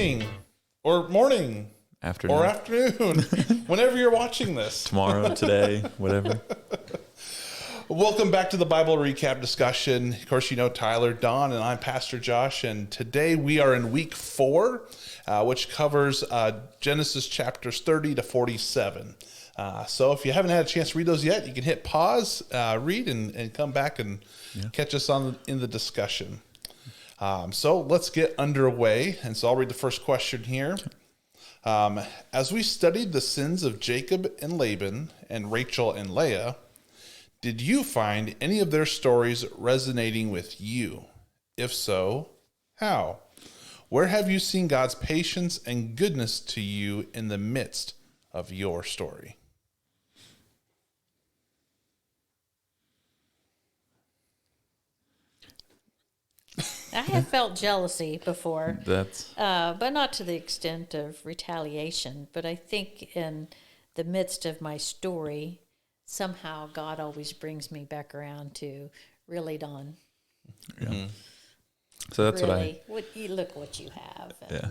evening or morning Afternoon. or afternoon, whenever you're watching this. Tomorrow, today, whatever. Welcome back to the Bible Recap discussion. Of course, you know Tyler, Don, and I'm Pastor Josh, and today we are in week 4, which covers Genesis chapters 30 to 47. So if you haven't had a chance to read those yet, you can hit pause, read, and come back and catch us in the discussion. So let's get underway. And so I'll read the first question here. As we studied the sins of Jacob and Laban and Rachel and Leah, did you find any of their stories resonating with you? If so, how? Where have you seen God's patience and goodness to you in the midst of your story? I have felt jealousy before, That's but not to the extent of retaliation. But I think in the midst of my story, somehow God always brings me back around to really, Don. yeah. So that's really, you look what you have. Yeah.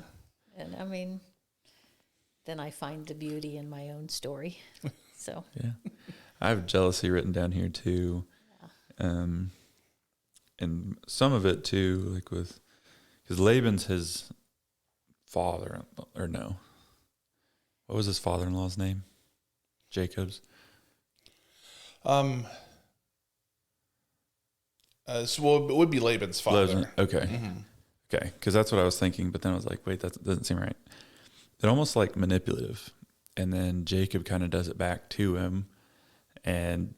And I mean, then I find the beauty in my own story. So Yeah. I have jealousy written down here too. And some of it too, like because Laban's his father, or no. What was his father-in-law's name? Jacob's. So it would be Laban's father. Okay. Mm-hmm. Okay. Because that's what I was thinking, but then I was like, wait, that doesn't seem right. They're almost like manipulative. And then Jacob kind of does it back to him. And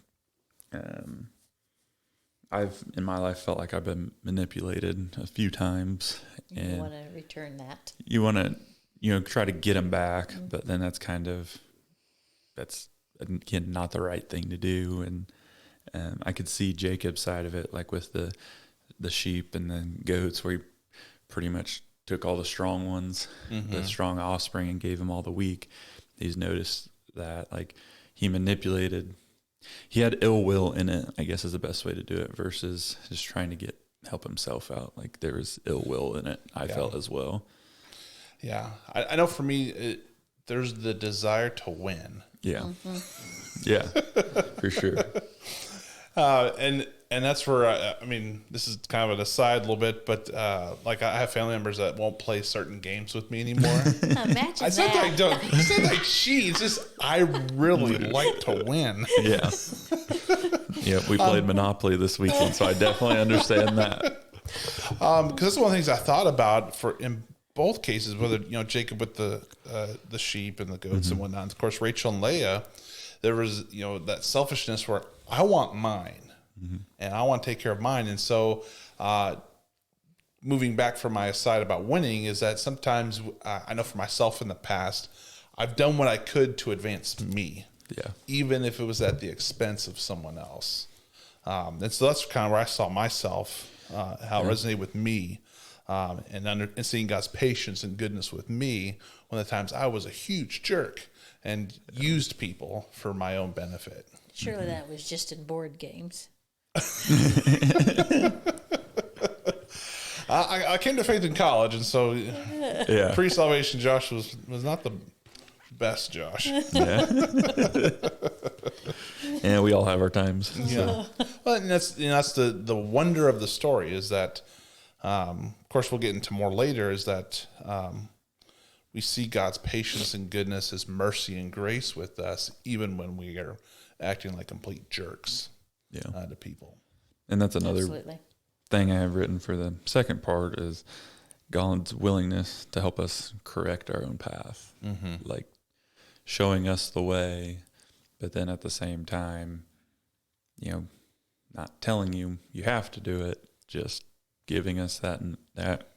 I've, in my life, felt like I've been manipulated a few times. you want to return that. You want to, try to get him back, but then that's again, not the right thing to do. And I could see Jacob's side of it, like with the sheep and the goats, where he pretty much took all the strong ones, the strong offspring, and gave them all the weak. He's noticed that, like, he had ill will in it, I guess is the best way to do it, versus just trying to help himself out. Like, there was ill will in it, I felt as well. Yeah. I know for me, there's the desire to win. Yeah. Yeah, for sure. And that's where, this is kind of an aside a little bit, but like I have family members that won't play certain games with me anymore. Imagine It's not that I that. don't. It's not like cheat. It's just I really like to win. Yeah. Yeah, we played Monopoly this weekend, so I definitely understand that. Because that's one of the things I thought about in both cases, whether Jacob with the sheep and the goats and whatnot. And of course, Rachel and Leah, there was that selfishness where I want mine and I want to take care of mine. And so, moving back from my side about winning is that sometimes I know for myself in the past, I've done what I could to advance me. Yeah. Even if it was at the expense of someone else. And so that's kind of where I saw myself, how it resonated with me, and seeing God's patience and goodness with me one of the times I was a huge jerk and used people for my own benefit. Surely that was just in board games. I came to faith in college, and so pre-salvation Josh was not the best Josh. Yeah. And we all have our times. Yeah. Well, and that's the wonder of the story is that, of course, we'll get into more later, is that we see God's patience and goodness, His mercy and grace with us, even when we are acting like complete jerks to people. And that's another Absolutely. thing I have written for the second part is God's willingness to help us correct our own path, like showing us the way, but then at the same time, not telling you have to do it, just giving us that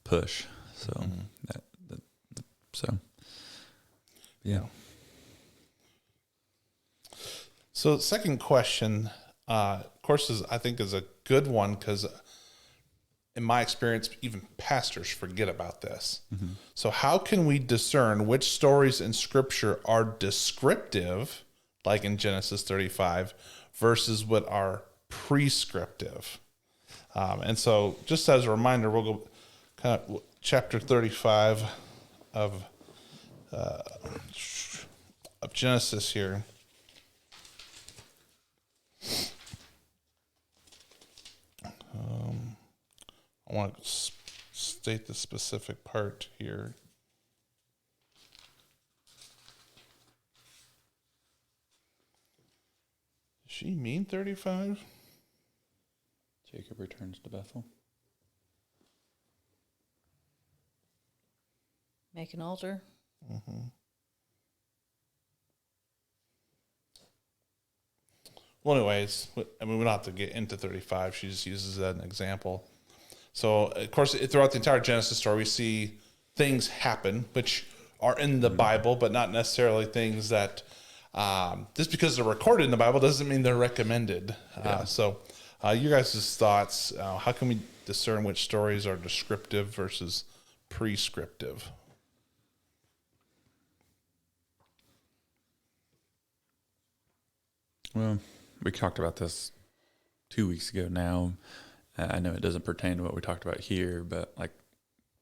push. So yeah. So the second question, of course, I think is a good one because in my experience, even pastors forget about this. So how can we discern which stories in Scripture are descriptive, like in Genesis 35, versus what are prescriptive? And so just as a reminder, we'll go kind of chapter 35 of Genesis here. I want to state the specific part here. Does she mean 35? Jacob returns to Bethel. Make an altar. Well, anyways, I mean, we don't have to get into 35. She just uses that as an example. So, of course, throughout the entire Genesis story, we see things happen, which are in the Bible, but not necessarily things that, just because they're recorded in the Bible doesn't mean they're recommended. You guys' thoughts, how can we discern which stories are descriptive versus prescriptive? Well, we talked about this 2 weeks ago now. I know it doesn't pertain to what we talked about here, but like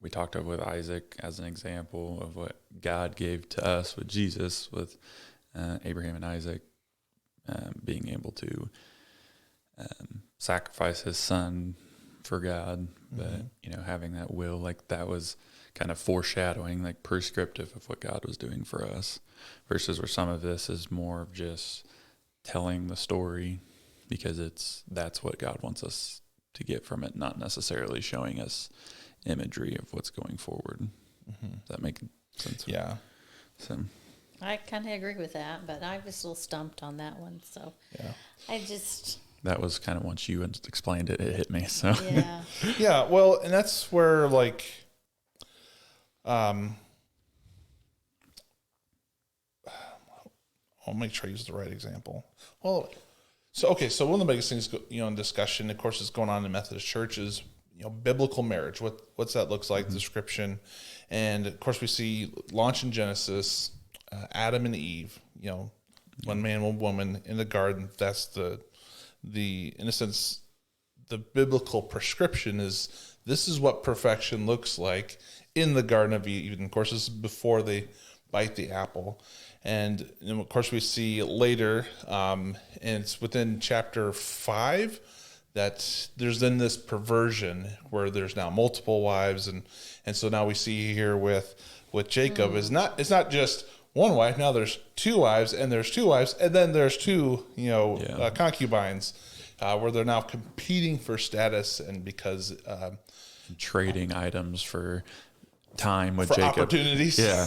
we talked about with Isaac as an example of what God gave to us with Jesus, with Abraham and Isaac being able to sacrifice his son for God, but having that will, like that was kind of foreshadowing, like prescriptive of what God was doing for us, versus where some of this is more of just telling the story because that's what God wants us to get from it, not necessarily showing us imagery of what's going forward. Does that make sense? Yeah. So I kind of agree with that, but I was a little stumped on that one. So I just, that was kind of once you explained it, it hit me. So yeah. Yeah, well, and that's where, like, I'll make sure I use the right example. Well, so one of the biggest things, in discussion, of course, is going on in the Methodist Church is, biblical marriage. What's that looks like, description, and of course we see launch in Genesis, Adam and Eve, one man, one woman in the garden. That's the in a sense, the biblical prescription is this is what perfection looks like in the Garden of Eden. Of course, this is before they bite the apple. And of course, we see later, and it's within chapter 5, that there's then this perversion where there's now multiple wives, and so now we see here with Jacob it's not just one wife. Now there's two wives, and there's two wives, and then there's two concubines, where they're now competing for status, and because trading items for time with for Jacob, opportunities, yeah,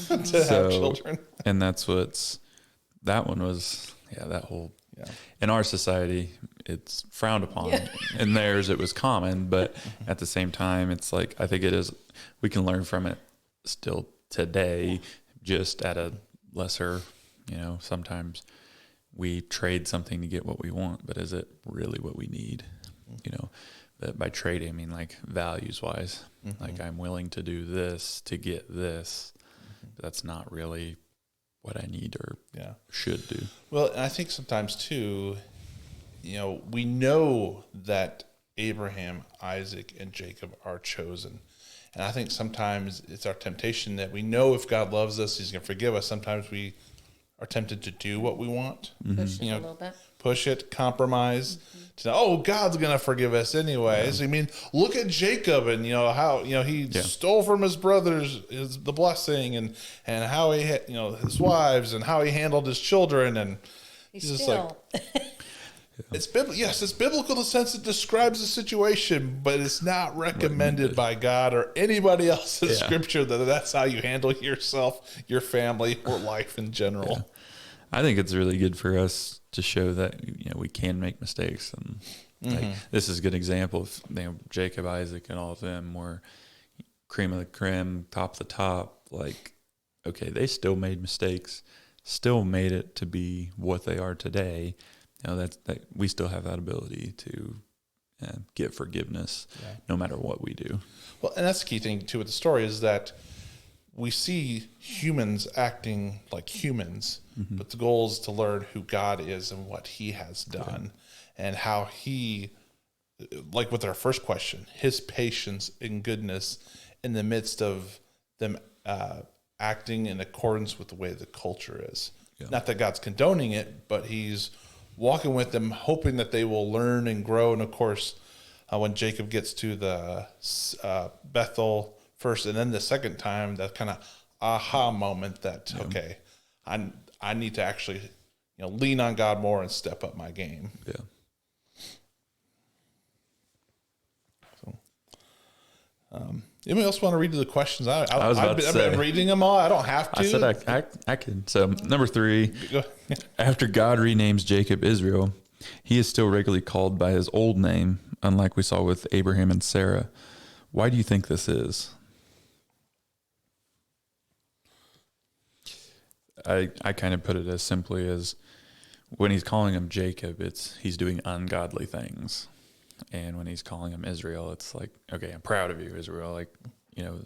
to have children. And that's that one was, that whole, in our society, it's frowned upon. In theirs, it was common, but at the same time, it's like, I think it is, we can learn from it still today, just at a lesser, sometimes we trade something to get what we want, but is it really what we need? That by trading, I mean, like values wise, like I'm willing to do this to get this. But that's not really what I need or should do. Well, and I think sometimes too, we know that Abraham, Isaac, and Jacob are chosen. And I think sometimes it's our temptation that we know if God loves us, he's going to forgive us. Sometimes we are tempted to do what we want. Push it a little bit. Push it, compromise. To God's going to forgive us anyways. I mean, look at Jacob and how he stole from his brothers the blessing, and how he had, his wives, and how he handled his children, and he's just like, it's biblical. Yes, it's biblical in the sense it describes the situation, but it's not recommended by God or anybody else in Scripture that's how you handle yourself, your family, or life in general. Yeah. I think it's really good for us to show that we can make mistakes, and like, this is a good example of Jacob, Isaac, and all of them were cream of the creme, top of the top. Like, okay, they still made mistakes, still made it to be what they are today. That we still have that ability to get forgiveness no matter what we do. Well, and that's the key thing too with the story is that we see humans acting like humans, but the goal is to learn who God is and what he has done, and how he, like with our first question, his patience and goodness in the midst of them acting in accordance with the way the culture is. Yeah. Not that God's condoning it, but he's walking with them, hoping that they will learn and grow. And of course, when Jacob gets to the Bethel first and then the second time, that kind of aha moment that, okay, I need to actually, lean on God more and step up my game. Yeah. Anybody else want to read the questions? I was about to I've say. been reading them all. I don't have to. I said I could. So number 3, Go- after God renames Jacob Israel, he is still regularly called by his old name, unlike we saw with Abraham and Sarah. Why do you think this is? I kind of put it as simply as when he's calling him Jacob, he's doing ungodly things. And when he's calling him Israel, it's like, okay, I'm proud of you, Israel. Like, you're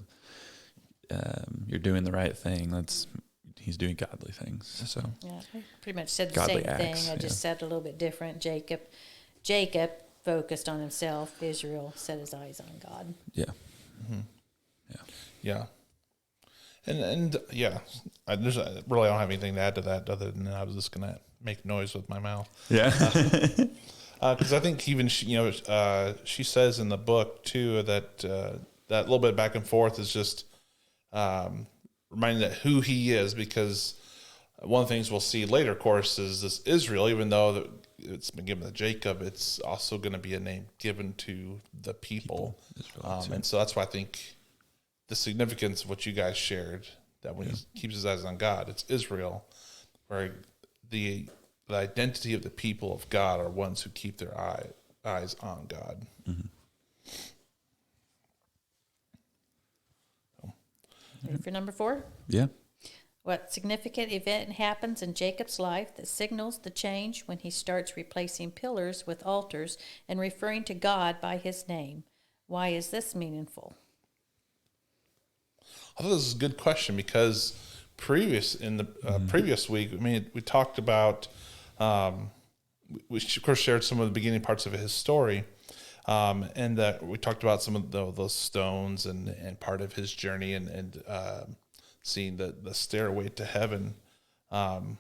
doing the right thing. He's doing godly things. So Yeah, I pretty much said the Godly same acts, thing. I just said it a little bit different. Jacob focused on himself. Israel set his eyes on God. yeah, Yeah. And yeah, I really don't have anything to add to that other than I was just going to make noise with my mouth. yeah, Because I think even she says in the book too that that little bit back and forth is just reminding that who he is, because one of the things we'll see later, of course, is this Israel. Even though it's been given to Jacob, it's also going to be a name given to the people. And so that's why I think the significance of what you guys shared, that when he keeps his eyes on God, it's Israel, where the identity of the people of God are ones who keep their eyes on God. Ready for number 4? yeah. What significant event happens in Jacob's life that signals the change when he starts replacing pillars with altars and referring to God by his name? Why is this meaningful? I thought this was a good question, because previous week, we talked about, we of course shared some of the beginning parts of his story, and that we talked about some of those stones and part of his journey and seeing the stairway to heaven. And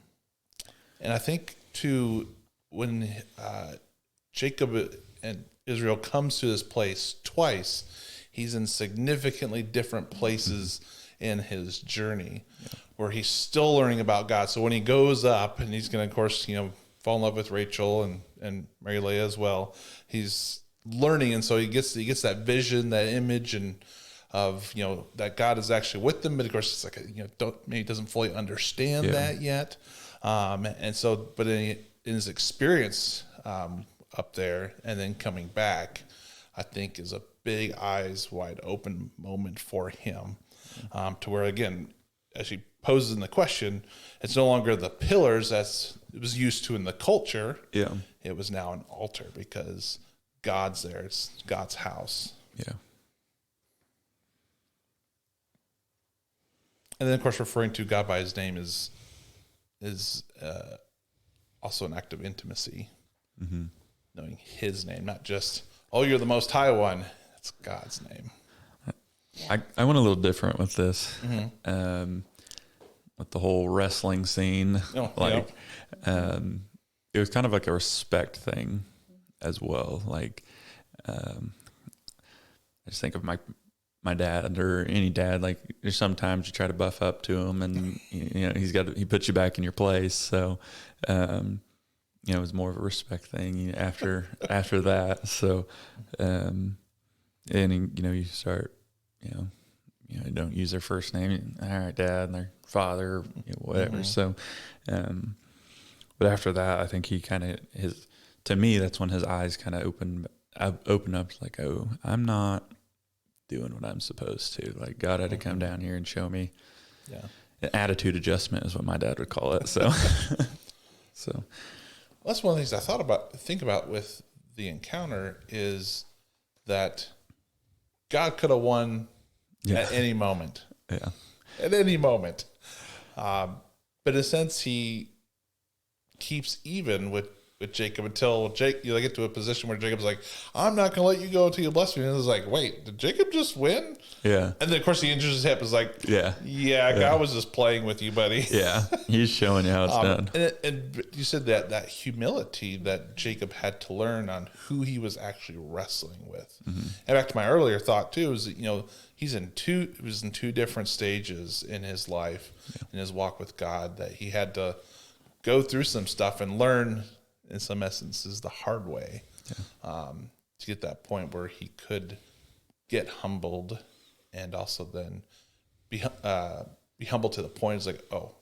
I think too, when Jacob and Israel comes to this place twice, he's in significantly different places in his journey, where he's still learning about God. So when he goes up, and he's going to, of course, fall in love with Rachel and Mary Leah as well, he's learning, and so he gets that vision, that image, and of that God is actually with them. But of course, it's like maybe doesn't fully understand that yet. And so, but in his experience up there, and then coming back, I think is a big eyes wide open moment for him, to where, again, as he poses in the question, it's no longer the pillars as it was used to in the culture. Yeah. It was now an altar, because God's there. It's God's house. Yeah. And then, of course, referring to God by his name is also an act of intimacy, knowing his name, not just, oh, you're the Most High One. It's God's name. I went a little different with this, with the whole wrestling scene. It was kind of like a respect thing as well. Like, I just think of my dad, or any dad. Like, there's sometimes you try to buff up to him, and he puts you back in your place. So, it was more of a respect thing after that. So, and you start, don't use their first name. All right, Dad, and their father, whatever. So, but after that, I think he kind of to me, that's when his eyes kind of open up. Like, oh, I'm not doing what I'm supposed to. Like, God had to come down here and show me. Yeah. An attitude adjustment is what my dad would call it. So, Well, that's one of the things I think about with the encounter, is that God could have won at any moment. Yeah. At any moment. But in a sense, he keeps even with with Jacob until you get to a position where Jacob's like, I'm not going to let you go until you bless me. And it's like, wait, did Jacob just win? Yeah. And then, of course, he injures his hip. Is like, Yeah. God was just playing with you, buddy. Yeah. He's showing you how it's done. And you said that humility that Jacob had to learn on who he was actually wrestling with. And back to my earlier thought too is that, he was in two different stages in his life, in his walk with God, that he had to go through some stuff and learn, in some essences, the hard way, to get that point where he could get humbled, and also then be humble to the point. It's like, oh,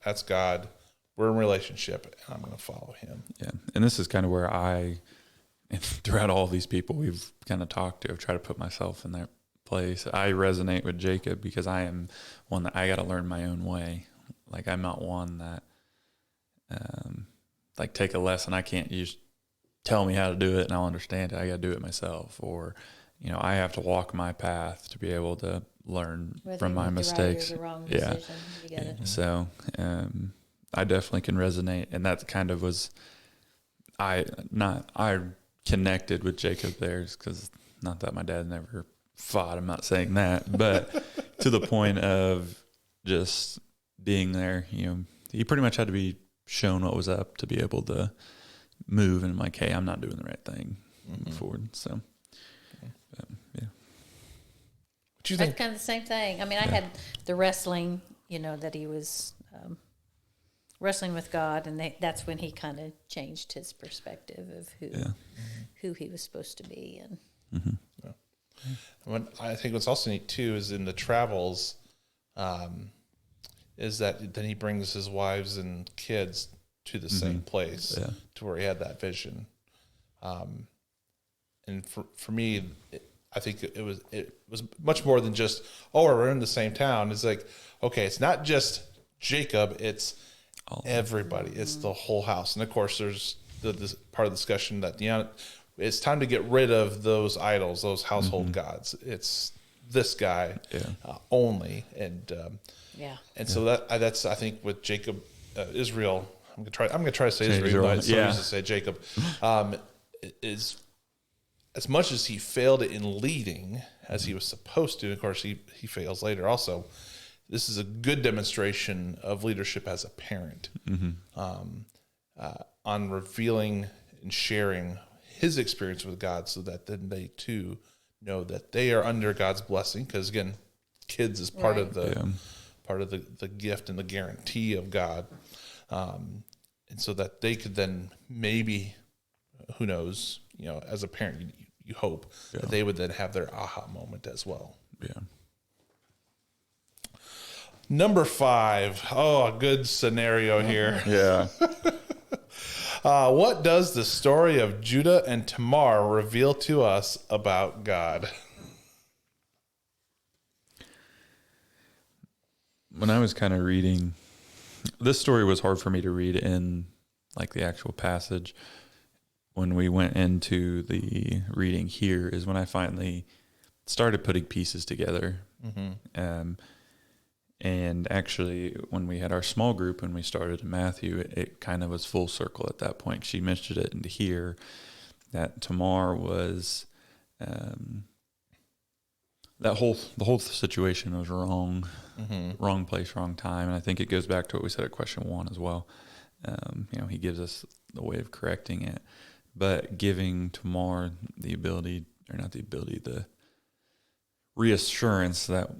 that's God. We're in relationship, and I'm going to follow him. Yeah. And this is kind of where and throughout all these people we've kind of talked to, I've tried to put myself in their place. I resonate with Jacob because I am one that I got to learn my own way. Like, I'm not one that, take a lesson. I can't just tell me how to do it and I'll understand it. I got to do it myself. Or, I have to walk my path to be able to learn from my mistakes. The wrong Yeah. decision. You gotta, So, I definitely can resonate. And that kind of was, I connected with Jacob there, because not that my dad never fought, I'm not saying that, but to the point of just being there, he pretty much had to be shown what was up to be able to move, and I'm like, hey, I'm not doing the right thing forward. So, yeah. What do you that's think? kind of the same thing. I mean, I had the wrestling, that he was wrestling with God, and that's when he kind of changed his perspective of who he was supposed to be. And I think what's also neat too is in the travels, is that then he brings his wives and kids to the same place, to where he had that vision. And for me, I think it was much more than just, we're in the same town. It's like, okay, it's not just Jacob, it's everybody. It's the whole house. And of course, there's this part of the discussion that it's time to get rid of those idols, those household gods. It's this guy only, and so that's I think with Jacob, Israel. I'm gonna try to say Israel. I used to say Jacob. Is as much as he failed in leading as he was supposed to. Of course, he fails later also. This is a good demonstration of leadership as a parent, on revealing and sharing his experience with God, so that then they too know that they are under God's blessing. Because again, kids is part of the gift and the guarantee of God, and so that they could then maybe, who knows, as a parent, you hope that they would then have their aha moment as well. Yeah. Number 5. Oh, a good scenario here. Yeah. What does the story of Judah and Tamar reveal to us about God? When I was kind of reading, this story was hard for me to read in the actual passage. When we went into the reading here is when I finally started putting pieces together. And actually, when we had our small group, when we started in Matthew, it kind of was full circle at that point. She mentioned it into here, that Tamar was, the whole situation was wrong, wrong place, wrong time. And I think it goes back to what we said at question 1 as well. He gives us the way of correcting it, but giving Tamar the reassurance that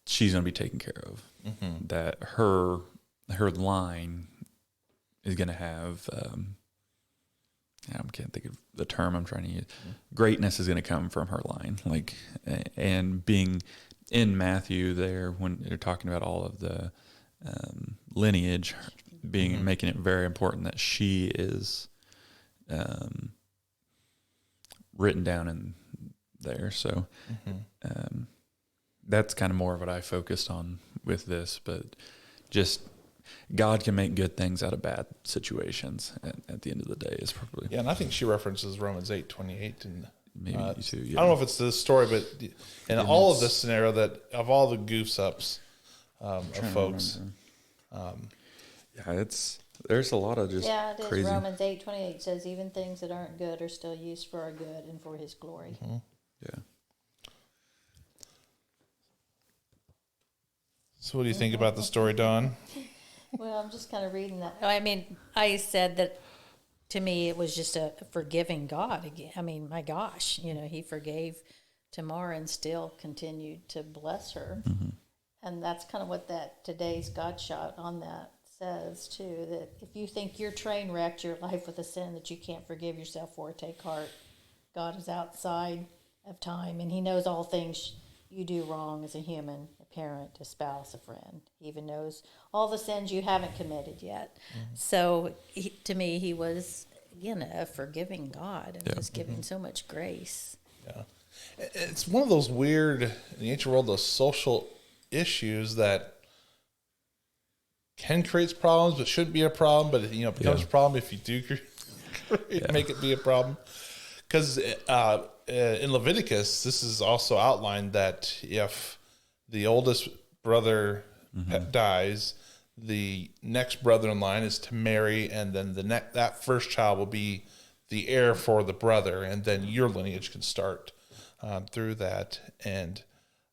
she's going to be taken care of, that her line is going to have, I can't think of the term I'm trying to use. Greatness is going to come from her line. And being in Matthew there, when they're talking about all of the lineage, making it very important that she is written down in there. So, that's kind of more of what I focused on with this, but just God can make good things out of bad situations at the end of the day is probably. Yeah, and I think she references Romans 8:28, and maybe too. Yeah. I don't know if it's this story, but in all of this scenario, that of all the goofs ups of folks, it's there's a lot of just Yeah, it is. crazy. Romans 8:28 says, even things that aren't good are still used for our good and for his glory. Yeah. So, what do you think about the story, Don? Well, I'm just kind of reading that. I mean, I said that to me it was just a forgiving God again. I mean, my gosh, he forgave Tamar and still continued to bless her. And that's kind of what that today's God shot on that says too, that if you think you're train wrecked your life with a sin that you can't forgive yourself for, take heart. God is outside of time, and he knows all things you do wrong as a human, a parent, a spouse, a friend. He even knows all the sins you haven't committed yet. So to me, he was, again, a forgiving God and was giving so much grace. Yeah. It's one of those weird, in the ancient world, those social issues that can create problems, but shouldn't be a problem. But it becomes a problem if you do make it be a problem. Because in Leviticus, this is also outlined that if the oldest brother dies, the next brother in line is to marry, and then that first child will be the heir for the brother, and then your lineage can start through that. And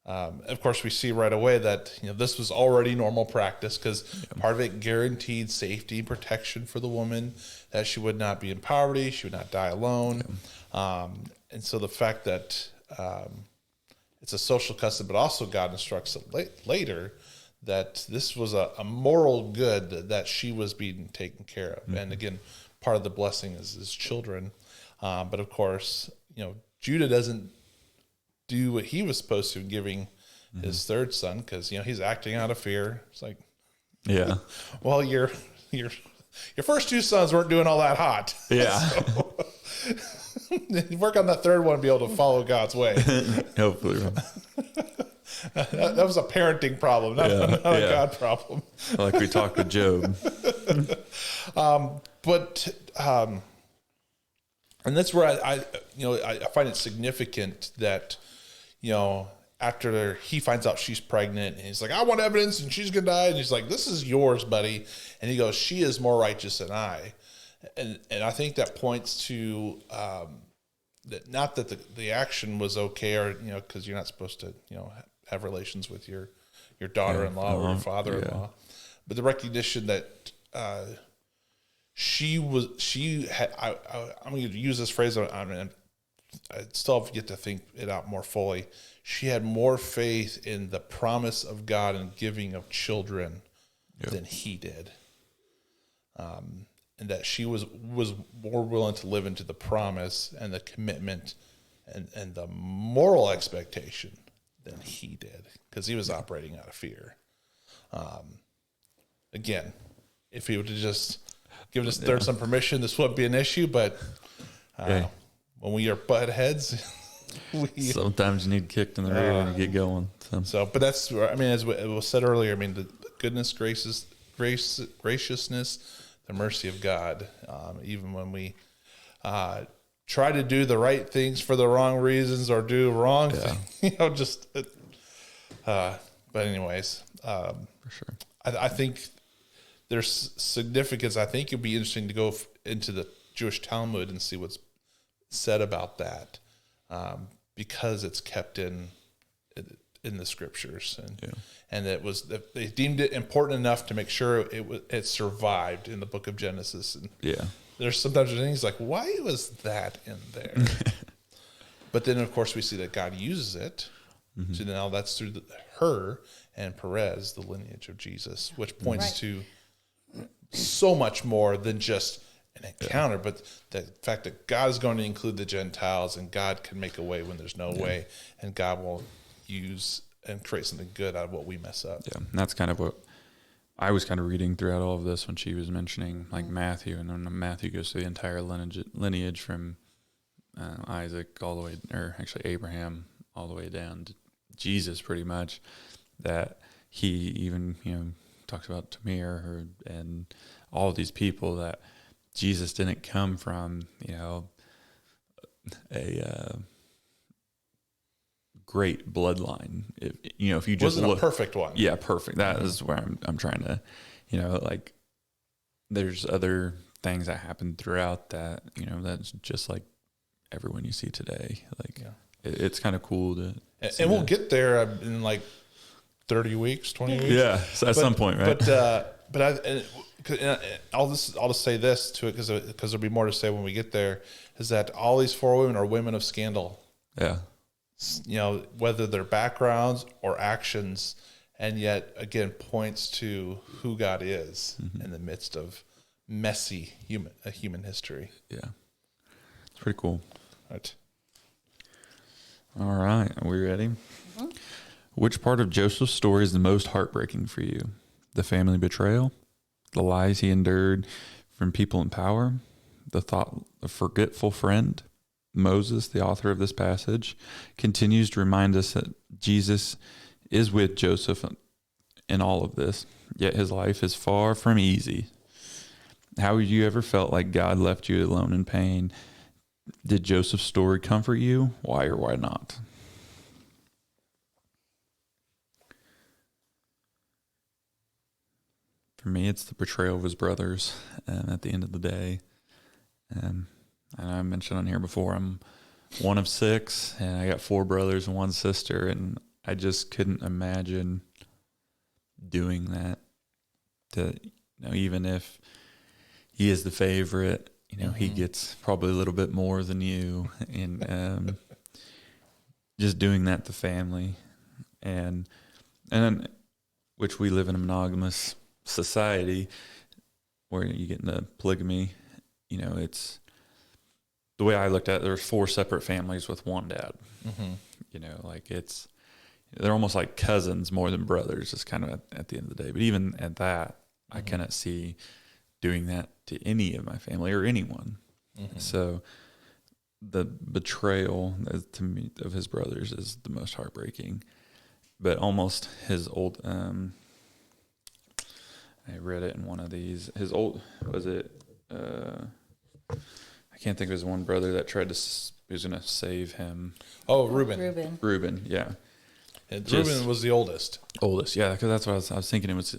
of course, we see right away that this was already normal practice, because part of it guaranteed safety and protection for the woman, that she would not be in poverty, she would not die alone. And so the fact that it's a social custom, but also God instructs it later that this was a moral good that she was being taken care of. And again, part of the blessing is children. But of course, Judah doesn't do what he was supposed to in giving his third son, because he's acting out of fear. It's like, Yeah. well, your first two sons weren't doing all that hot. Yeah. Work on that third one and be able to follow God's way. Hopefully. That was a parenting problem, not a God problem. Like we talked with Job. And that's where I find it significant that, after he finds out she's pregnant, and he's like, I want evidence and she's going to die. And he's like, this is yours, buddy. And he goes, she is more righteous than I. And I think that points to, that not that the action was okay, or, because you're not supposed to, have relations with your daughter-in-law or your father-in-law, but the recognition that, I'm going to use this phrase. I still have yet to think it out more fully. She had more faith in the promise of God and giving of children than he did. And that she was more willing to live into the promise and the commitment and the moral expectation than he did, because he was operating out of fear. Again, if he would have just given his third son permission, this wouldn't be an issue. But when we are butt heads, Sometimes you need kicked in the rear to get going. So, but that's, as it was said earlier, the goodness, graciousness, the mercy of God, even when we try to do the right things for the wrong reasons or do wrong things, but anyways, For sure. I think there's significance. I think it'd be interesting to go into the Jewish Talmud and see what's said about that, because it's kept in the scriptures, and they deemed it important enough to make sure it survived in the book of Genesis. And there's sometimes things like, why was that in there? But then of course we see that God uses it. So now that's through her and Perez, the lineage of Jesus, which points to so much more than just an encounter, but the fact that God is going to include the Gentiles, and God can make a way when there's no way, and God will use and create something good out of what we mess up. Yeah, and that's kind of what I was kind of reading throughout all of this when she was mentioning like Matthew, and then Matthew goes through the entire lineage from Isaac all the way, or actually Abraham all the way down to Jesus, pretty much. That he even talks about Tamir and all of these people, that Jesus didn't come from a great bloodline. If you just wasn't a perfect one. Yeah, perfect. That is where I'm trying to, there's other things that happen throughout that, that's just like everyone you see today. Like it's kind of cool to see and we'll that. get there in like 30 weeks, 20 weeks. Yeah, so at some point, right? I'll just say this to it because there'll be more to say when we get there. Is that all these four women are women of scandal? Yeah. Whether their backgrounds or actions, and yet again points to who God is in the midst of messy human history. Yeah. It's pretty cool. Right. All right. Are we ready? Mm-hmm. Which part of Joseph's story is the most heartbreaking for you? The family betrayal? The lies he endured from people in power? The thought of forgetful friend? Moses, the author of this passage, continues to remind us that Jesus is with Joseph in all of this, yet his life is far from easy. How have you ever felt like God left you alone in pain? Did Joseph's story comfort you? Why or why not? For me, it's the betrayal of his brothers at the end of the day. And I mentioned on here before, I'm one of 6, and I got 4 brothers and 1 sister, and I just couldn't imagine doing that. Even if he is the favorite, he gets probably a little bit more than you, and just doing that to family, and which we live in a monogamous society where you get into polygamy. It's the way I looked at it. There's 4 separate families with one dad. They're almost like cousins more than brothers. It's kind of at the end of the day. But even at that, I cannot see doing that to any of my family or anyone. So the betrayal to me of his brothers is the most heartbreaking. But almost his old, I read it in one of these. His old, was it? I can't think of his one brother that tried to, he was going to save him. Oh, Reuben. Reuben, yeah. And Reuben was the oldest. Oldest, yeah, because that's what I was thinking. It was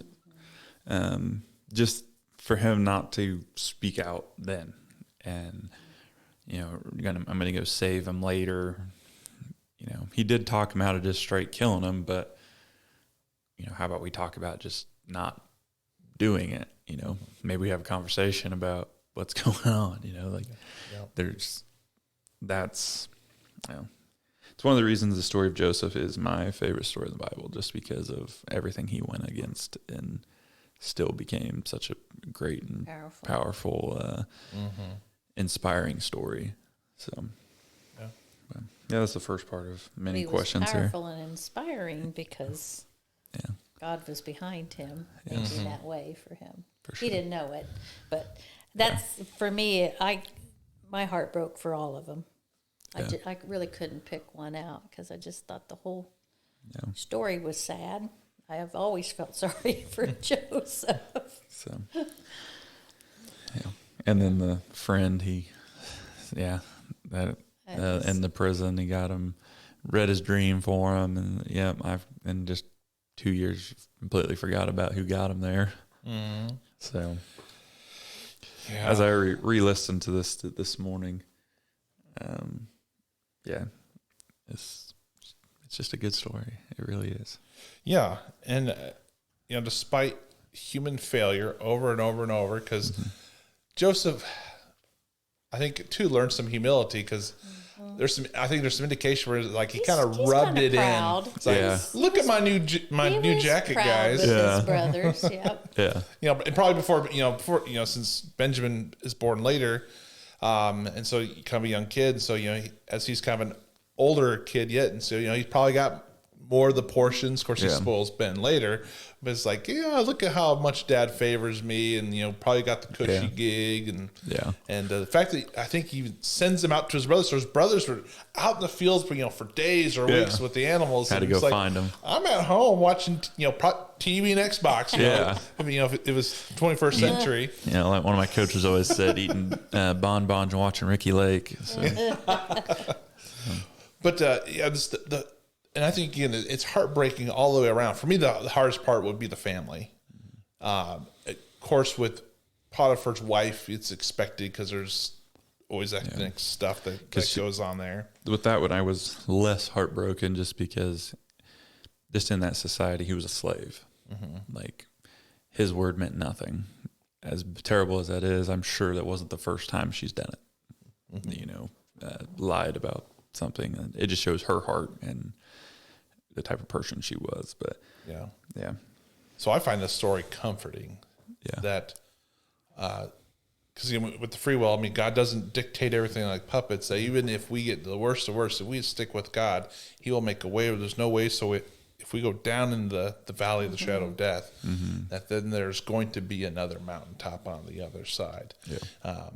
just for him not to speak out then, and I'm going to go save him later. He did talk him out of just straight killing him, but how about we talk about just not doing it? Maybe we have a conversation about what's going on. It's one of the reasons the story of Joseph is my favorite story in the Bible, just because of everything he went against and still became such a great and powerful inspiring story. So, that's the first part of many questions here. He was powerful and inspiring because God was behind him, making that way for him. For sure. He didn't know it, but that's for me. My heart broke for all of them. I really couldn't pick one out because I just thought the whole story was sad. I have always felt sorry for Joseph. So, and then the friend, in the prison, he got him, read his dream for him, and and just 2 years completely forgot about who got him there. Mm-hmm. So, as I re-listened to this morning, it's just a good story. It really is. Yeah, and despite human failure over and over and over, because Joseph, I think too, learned some humility because there's some indication where he kind of rubbed it proud. In. It's like, look at my new jacket, guys. With his brothers, and probably before since Benjamin is born later, and so kind of a young kid, so as he's kind of an older kid yet, and so he's probably got more of the portions. Of course, he spoils Ben later, but it's like, look at how much Dad favors me, and probably got the cushy gig, and the fact that I think he sends him out to his brothers. So his brothers were out in the fields for days or weeks with the animals. Had to go find them. I'm at home watching TV and Xbox. If it was 21st century. Like one of my coaches always said, eating bonbons and watching Ricky Lake. So. But and I think again, it's heartbreaking all the way around. For me, the hardest part would be the family. Of course, with Potiphar's wife, it's expected because there's always ethnic stuff that goes on there. With that one, I was less heartbroken just because just in that society, he was a slave. Like his word meant nothing. As terrible as that is, I'm sure that wasn't the first time she's done it. You know, lied about something. And it just shows her heart and the type of person she was. But yeah. So I find this story comforting. Yeah. That, because with the free will, I mean, God doesn't dictate everything like puppets. That even if we get the worst of worst, if we stick with God, He will make a way where there's no way. So if we go down in the valley of the shadow of death, that then there's going to be another mountaintop on the other side. Yeah.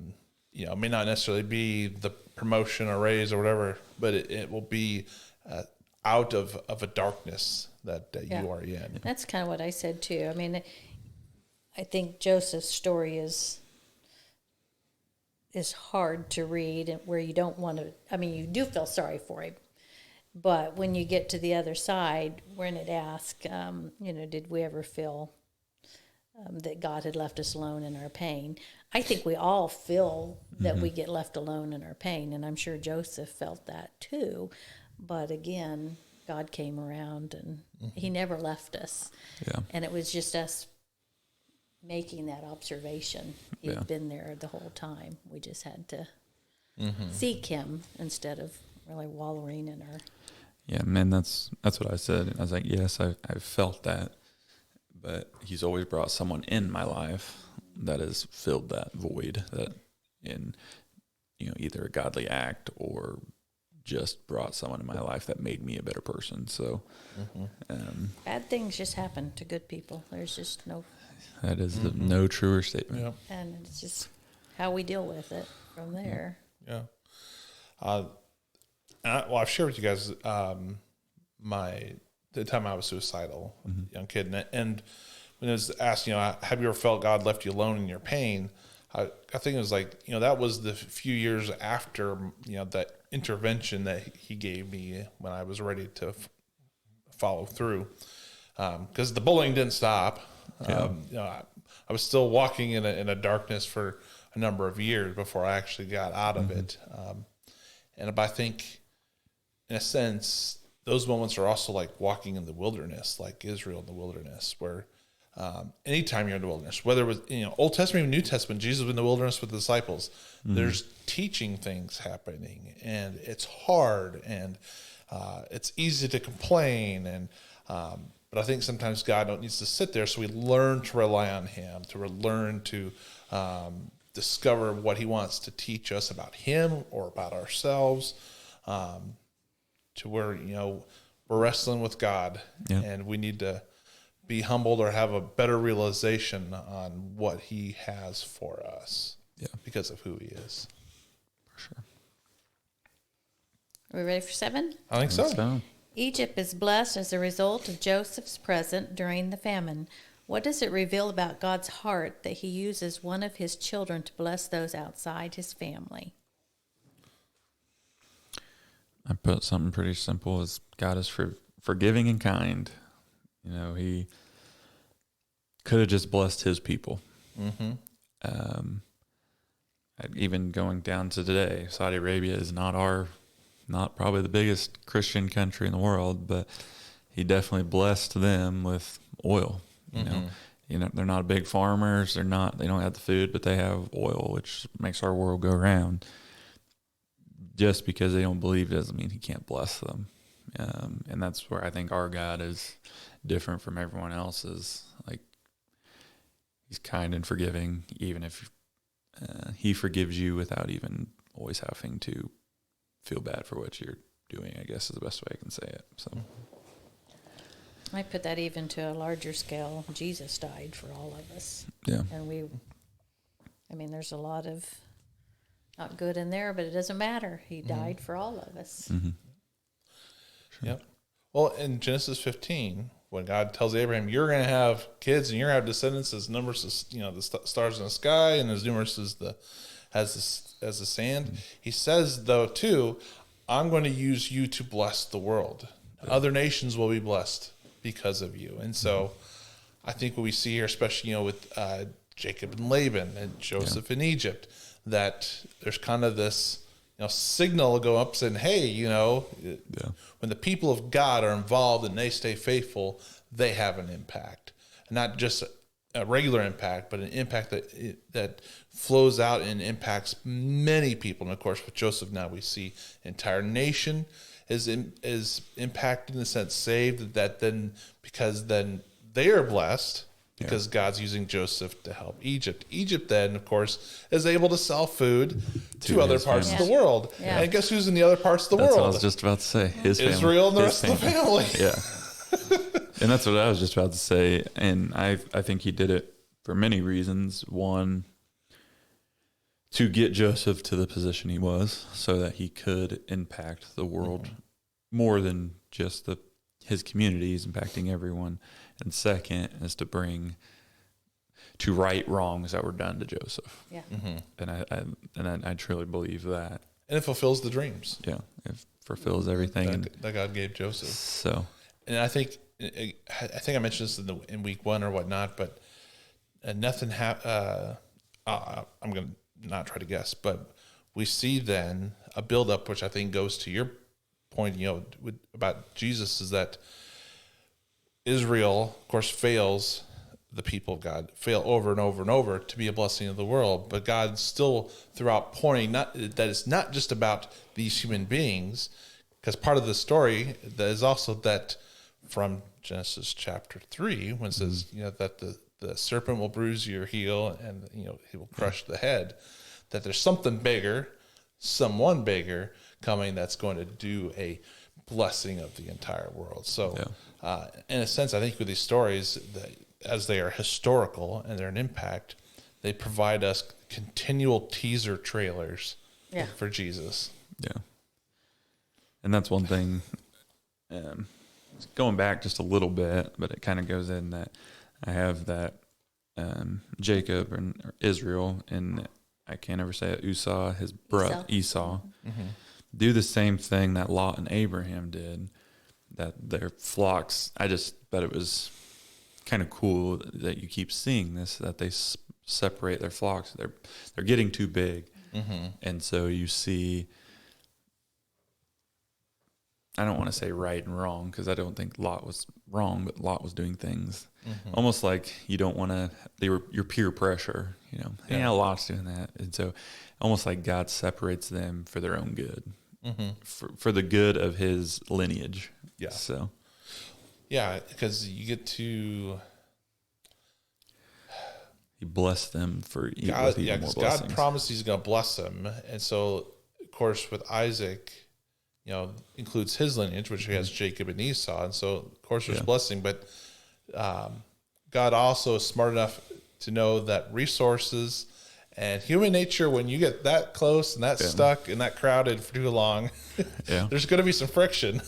You know, it may not necessarily be the promotion or raise or whatever, but it will be out of a darkness that you are in. That's kind of what I said too. I mean, I think Joseph's story is hard to read, where you don't want to. I mean, you do feel sorry for him, but when you get to the other side, when it asks, you know, did we ever feel that God had left us alone in our pain? I think we all feel that we get left alone in our pain, and I'm sure Joseph felt that too. But again, God came around, and He never left us. Yeah. And it was just us making that observation. He'd been there the whole time. We just had to seek Him instead of really wallowing in our... Yeah, man, that's what I said. I was like, yes, I've felt that, but He's always brought someone in my life that has filled that void, that in, you know, either a godly act or just brought someone in my life that made me a better person. So Bad things just happen to good people. There's just no... that is no truer statement. Yeah. And it's just how we deal with it from there. Yeah. I've shared with you guys the time I was suicidal, young kid, and when it was asked, you know, have you ever felt God left you alone in your pain? I think it was like, you know, that was the few years after, you know, that intervention that He gave me when I was ready to follow through, because the bullying didn't stop. You know, I was still walking in a darkness for a number of years before I actually got out of it. But I think, in a sense, those moments are also like walking in the wilderness, like Israel in the wilderness, where anytime you're in the wilderness, whether it was, you know, Old Testament or New Testament, Jesus was in the wilderness with the disciples. There's teaching things happening, and it's hard, and it's easy to complain, and but I think sometimes God needs to sit there, so we learn to rely on Him, to learn to discover what He wants to teach us about Him or about ourselves, to where, you know, we're wrestling with God, and we need to be humbled or have a better realization on what He has for us because of who He is. For sure. Are we ready for 7? I think so. Egypt is blessed as a result of Joseph's presence during the famine. What does it reveal about God's heart that He uses one of His children to bless those outside His family? I put something pretty simple: as God is forgiving and kind. You know, He could have just blessed His people. Even going down to today, Saudi Arabia is not probably the biggest Christian country in the world, but He definitely blessed them with oil. You know, they're not big farmers. They don't have the food, but they have oil, which makes our world go round. Just because they don't believe doesn't mean He can't bless them. And that's where I think our God is different from everyone else's. Like, He's kind and forgiving, even if He forgives you without even always having to feel bad for what you're doing, I guess is the best way I can say it. So I put that even to a larger scale. Jesus died for all of us. Yeah. And there's a lot of not good in there, but it doesn't matter. He died for all of us. Yep. Well, in Genesis 15, when God tells Abraham, you're going to have kids and you're going to have descendants as numerous as, you know, the stars in the sky and as numerous as the sand. He says, though, too, I'm going to use you to bless the world. Other nations will be blessed because of you. And so I think what we see here, especially, you know, with Jacob and Laban and Joseph in Egypt, that there's kind of this, signal go up saying, hey, when the people of God are involved and they stay faithful, they have an impact. Not just a regular impact, but an impact that flows out and impacts many people. And of course, with Joseph now we see entire nation is impacted, in a sense, saved, that then, because then they are blessed because God's using Joseph to help Egypt. Egypt then, of course, is able to sell food to other parts of the world. Yeah. And guess who's in the other parts of the That's world? what I was just about to say. His family. Israel and the His rest of the family. Yeah. And that's what I was just about to say. And I think he did it for many reasons. One, to get Joseph to the position he was so that he could impact the world more than just his community. He's impacting everyone. And second is to right wrongs that were done to Joseph. Yeah. And I truly believe that. And it fulfills the dreams Yeah. It fulfills everything. that God gave Joseph. So, And I think I mentioned this in week 1 or whatnot, but nothing happened. I'm going to not try to guess, but we see then a buildup, which I think goes to your point, about Jesus, is that Israel, of course, fails. The people of God fail over and over and over to be a blessing of the world, but God still throughout pointing that it's not just about these human beings, because part of the story that is also that from Genesis chapter 3, when it says that the serpent will bruise your heel and he will crush the head, that there's something bigger, someone bigger coming that's going to do a blessing of the entire world. So in a sense, I think with these stories, as they are historical and they're an impact, they provide us continual teaser trailers for Jesus. yeah. And that's one thing, going back just a little bit, but it kind of goes in that I have that Jacob or Israel, and I can't ever say it, Esau, his brother Esau, do the same thing that Lot and Abraham did, that their flocks, I just bet it was kind of cool that you keep seeing this, that they separate their flocks. They're getting too big. And so you see, I don't want to say right and wrong, because I don't think Lot was wrong, but Lot was doing things almost like you don't want to, your peer pressure, Lot's doing that. And so almost like God separates them for their own good, for the good of his lineage. Yeah. So, yeah, because you get to, he blessed them for even more because blessings. God promised he's going to bless them. And so, of course, with Isaac, includes his lineage, which he has Jacob and Esau. And so, of course, there's blessing. But God also is smart enough to know that resources and human nature, when you get that close and that stuck and that crowded for too long, there's going to be some friction.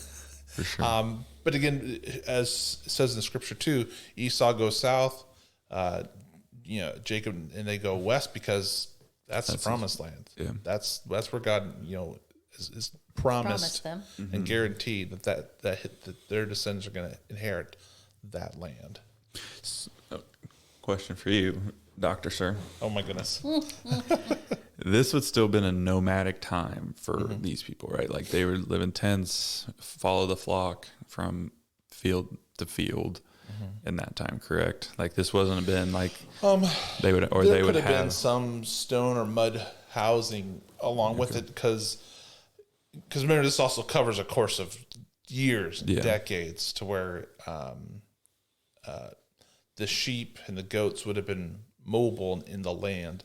For sure. But again, as it says in the scripture too, Esau goes south, Jacob, and they go west, because that's the promised land. Yeah. That's where God, is promised them. and guaranteed that their descendants are going to inherit that land. Question for you, Dr. Sir. Oh my goodness. This would still been a nomadic time for these people, right? Like they would live in tents, follow the flock from field to field in that time, correct? Like this wasn't been like they would, or There they would could have been have some stone or mud housing along with it, because remember, this also covers a course of years, decades, to where the sheep and the goats would have been mobile in the land,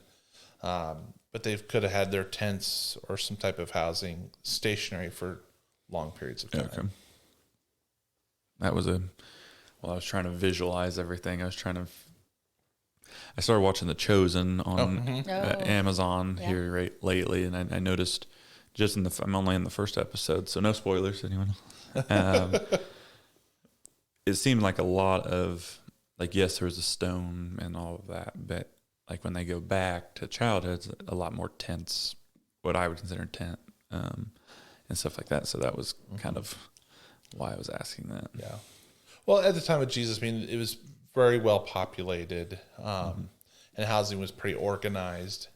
but they could have had their tents or some type of housing stationary for long periods of time. Okay. That was I was trying to visualize everything. I started watching The Chosen on Amazon here lately, and I noticed just I'm only in the first episode, so no spoilers, anyone. It seemed like a lot of, like, yes, there was a stone and all of that, but like when they go back to childhood, it's a lot more tents, what I would consider tent, and stuff like that. So that was kind of why I was asking that. Yeah. Well, at the time of Jesus, I mean, it was very well populated. and housing was pretty organized,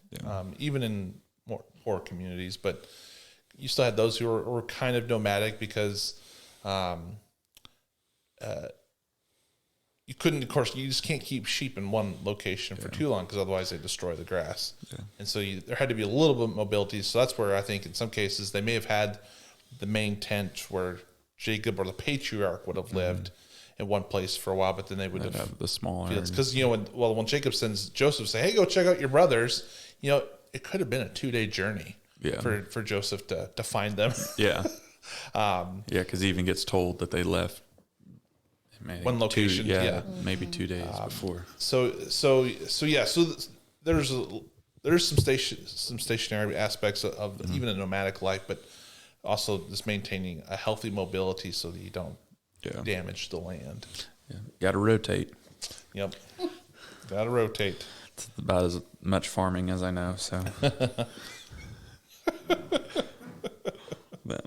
even in more poor communities. But you still had those who were kind of nomadic because you couldn't, of course, you just can't keep sheep in one location for too long because otherwise they destroy the grass. Yeah. And so there had to be a little bit of mobility. So that's where I think in some cases they may have had the main tent where Jacob or the patriarch would have lived in one place for a while, but then they would have the smaller because when Jacob sends Joseph, say, "Hey, go check out your brothers," it could have been a 2-day journey for Joseph to find them. Yeah, because he even gets told that they left one location. Maybe 2 days before. So there's some stationary aspects of even a nomadic life, but also just maintaining a healthy mobility so that you don't damage the land. Yeah, got to rotate. Yep, got to rotate. It's about as much farming as I know. So. But.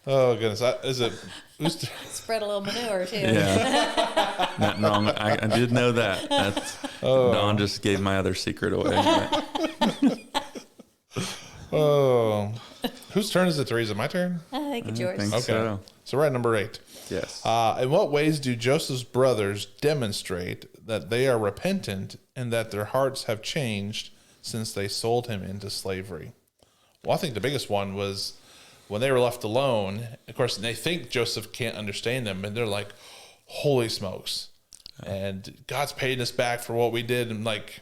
Oh goodness! Spread a little manure too. Yeah, nothing wrong. I did know that. Don just gave my other secret away. Oh, whose turn is it, Teresa? My turn. I think it's yours. Okay, so we're at number 8. Yes. In what ways do Joseph's brothers demonstrate that they are repentant and that their hearts have changed since they sold him into slavery? Well, I think the biggest one was when they were left alone. Of course, they think Joseph can't understand them, and they're like, "Holy smokes!" And God's paid us back for what we did. And like,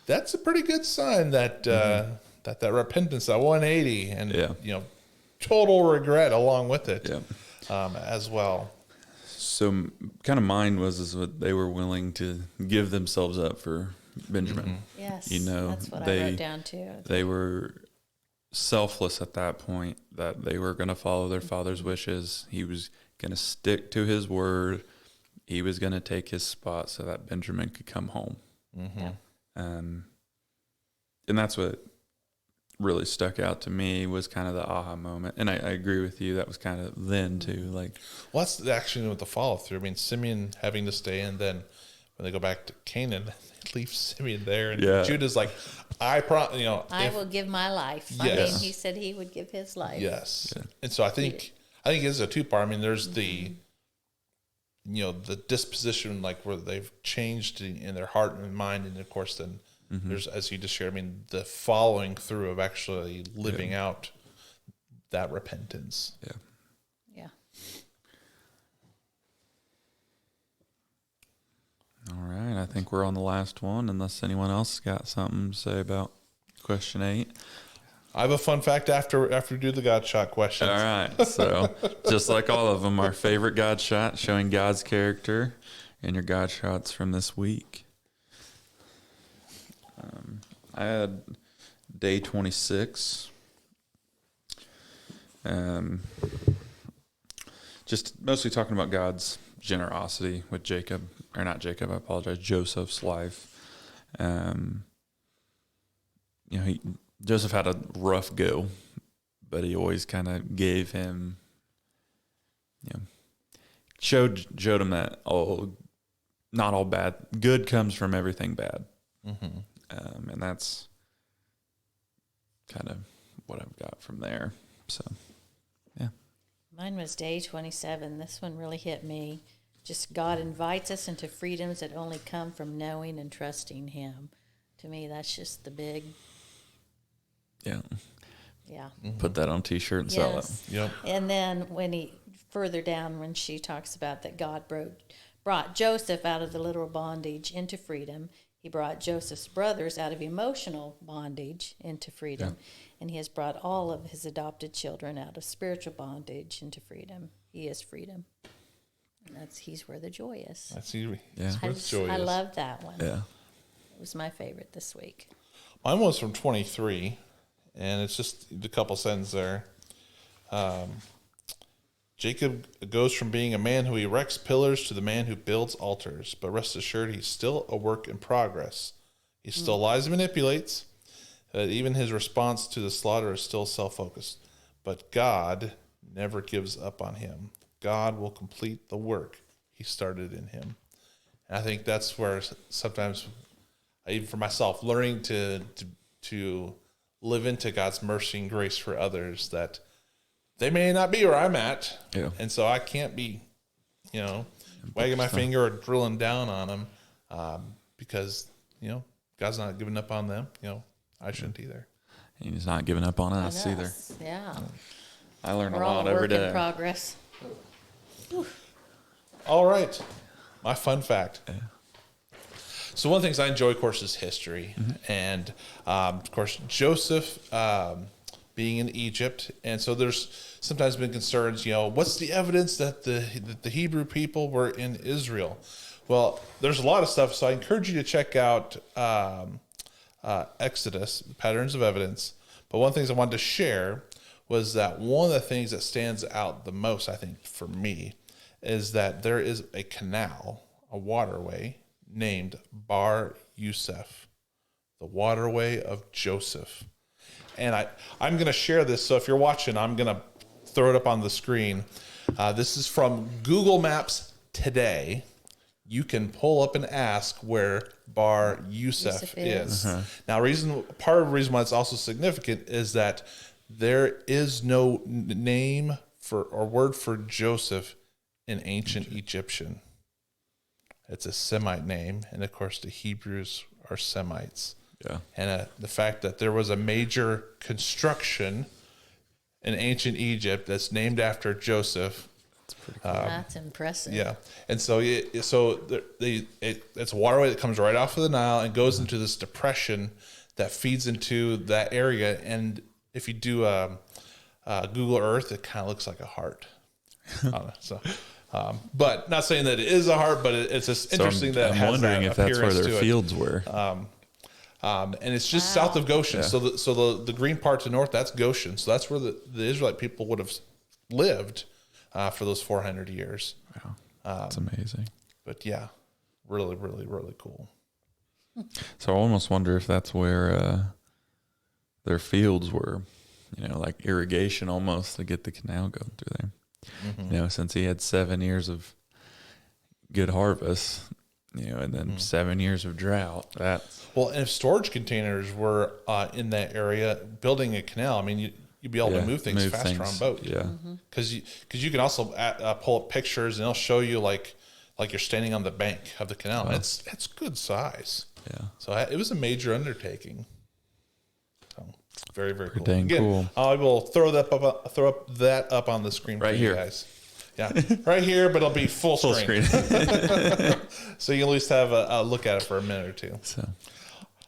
that's a pretty good sign that that repentance, that 180, and total regret along with it, as well. So, kind of mine was what they were willing to give themselves up for Benjamin. Yes, that's what I wrote down too. They were selfless at that point, that they were going to follow their father's wishes. He was going to stick to his word. He was going to take his spot so that Benjamin could come home. And that's what really stuck out to me, was kind of the aha moment. And I agree with you. That was kind of then too. Like, well, that's actually with the follow through. I mean, Simeon having to stay, and then when they go back to Canaan, they leave Simeon there, and Judah's like, I will give my life. Yes. I mean, he said he would give his life. Yes. And so I think it's a 2-part. I mean, there's the disposition, like where they've changed in their heart and mind, and of course then there's, as you just shared, I mean, the following through of actually living out that repentance. Yeah. All right, I think we're on the last one, unless anyone else got something to say about question 8. I have a fun fact after we do the God shot questions. All right, so just like all of them, our favorite God shot, showing God's character, and your God shots from this week. I had day 26. Just mostly talking about God's generosity with Joseph's life. Joseph had a rough go, but he always kind of gave him, showed him that not all bad, good comes from everything bad. And that's kind of what I've got from there. So, yeah. Mine was day 27. This one really hit me. Just God invites us into freedoms that only come from knowing and trusting him. To me, that's just the big... Yeah. Mm-hmm. Put that on a T-shirt and sell it. Yep. And then further down, when she talks about that God brought Joseph out of the literal bondage into freedom, he brought Joseph's brothers out of emotional bondage into freedom, and he has brought all of his adopted children out of spiritual bondage into freedom. He is freedom. And he's where the joy is. That's where the joy is. I love that one. Yeah. It was my favorite this week. Mine was from 23, and it's just a couple sentences there. Jacob goes from being a man who erects pillars to the man who builds altars, but rest assured he's still a work in progress. He still lies and manipulates. Even his response to the slaughter is still self-focused. But God never gives up on him. God will complete the work he started in him. And I think that's where sometimes even for myself, learning to live into God's mercy and grace for others, that they may not be where I'm at. Yeah. And so I can't be, wagging my finger or drilling down on them, because, God's not giving up on them. I shouldn't either. And he's not giving up on us On either. us. Yeah. I learn We're a all lot a every work in day. progress. All right. My fun fact. So one of the things I enjoy, of course, is history. And, of course, Joseph being in Egypt. And so there's sometimes been concerns, what's the evidence that the Hebrew people were in Israel? Well, there's a lot of stuff. So I encourage you to check out Exodus, Patterns of Evidence. But one of the things I wanted to share was that one of the things that stands out the most, I think, for me, is that there is a canal, a waterway, named Bar Yosef, the waterway of Joseph. And I'm going to share this. So if you're watching, I'm going to throw it up on the screen. This is from Google Maps today. You can pull up and ask where Bar Yosef is. Now, part of the reason why it's also significant is that there is no name or word for Joseph in ancient Egyptian. It's a Semite name, and of course the Hebrews are Semites. Yeah. And the fact that there was a major construction in ancient Egypt that's named after Joseph. That's impressive. Yeah, and so it's a waterway that comes right off of the Nile and goes into this depression that feeds into that area. And if you do Google Earth, it kind of looks like a heart. I don't know, so. But not saying that it is a heart, but it's just interesting that it I'm has wondering that if that's where appearance their to it. fields were. And it's just south of Goshen. Yeah. So the green part to the north, that's Goshen. So that's where the Israelite people would have lived for those 400 years. Wow. That's amazing. But yeah, really, really, really cool. So I almost wonder if that's where their fields were, like irrigation almost to get the canal going through there. Since he had 7 years of good harvest, and then 7 years of drought. Well, and if storage containers were in that area, building a canal, I mean, you'd be able to move things faster on boat. Yeah. Because you can also pull up pictures and it'll show you like you're standing on the bank of the canal. It's good size. Yeah. So it was a major undertaking. So very, very cool. Dang cool. I will throw that up on the screen Right for here. you guys. Yeah, right here, but it'll be full screen. So you can at least have a look at it for a minute or two. So.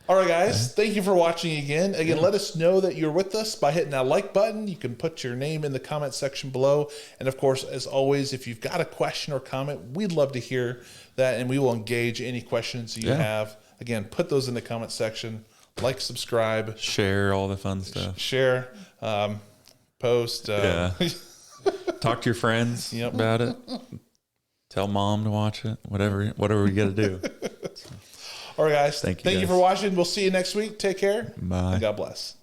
All right, guys. Thank you for watching again. Let us know that you're with us by hitting that like button. You can put your name in the comment section below. And, of course, as always, if you've got a question or comment, we'd love to hear that, and we will engage any questions you have. Again, put those in the comment section. Like, subscribe. Share all the fun stuff. Share. Post. Talk to your friends about it. Tell mom to watch it. Whatever we got to do. All right, guys. Thank you for watching. We'll see you next week. Take care. Bye. And God bless.